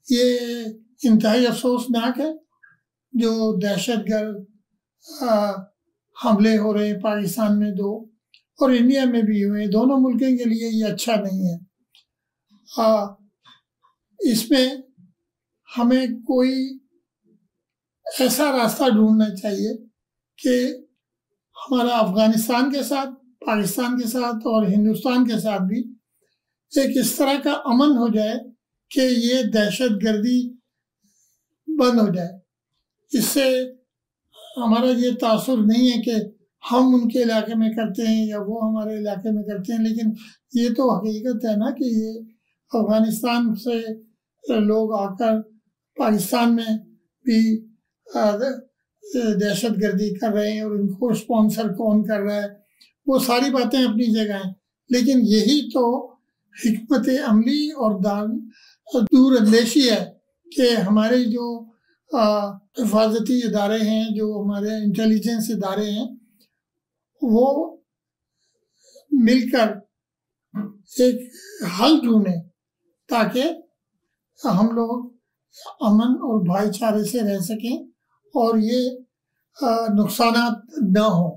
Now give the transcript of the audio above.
یہ انتہائی افسوسناک ہے جو دہشت گرد حملے ہو رہے ہیں پاکستان میں دو، اور انڈیا میں بھی ہوئے، دونوں ملکوں کے لیے یہ اچھا نہیں ہے۔ اس میں ہمیں کوئی ایسا راستہ ڈھونڈنا چاہیے کہ ہمارا افغانستان کے ساتھ، پاکستان کے ساتھ اور ہندوستان کے ساتھ بھی ایک اس طرح کا امن ہو جائے کہ یہ دہشت گردی بند ہو جائے۔ اس سے ہمارا یہ تاثر نہیں ہے کہ ہم ان کے علاقے میں کرتے ہیں یا وہ ہمارے علاقے میں کرتے ہیں، لیکن یہ تو حقیقت ہے نا کہ یہ افغانستان سے لوگ آ کر پاکستان میں بھی دہشت گردی کر رہے ہیں، اور ان کو اسپانسر کون کر رہا ہے، وہ ساری باتیں اپنی جگہ ہیں، لیکن یہی تو حکمت عملی اور دور اندیشی ہے کہ ہمارے جو حفاظتی ادارے ہیں، جو ہمارے انٹیلیجنس ادارے ہیں، وہ مل کر ایک حل ڈھونڈیں تاکہ ہم لوگ امن اور بھائی چارے سے رہ سکیں اور یہ نقصانات نہ ہوں۔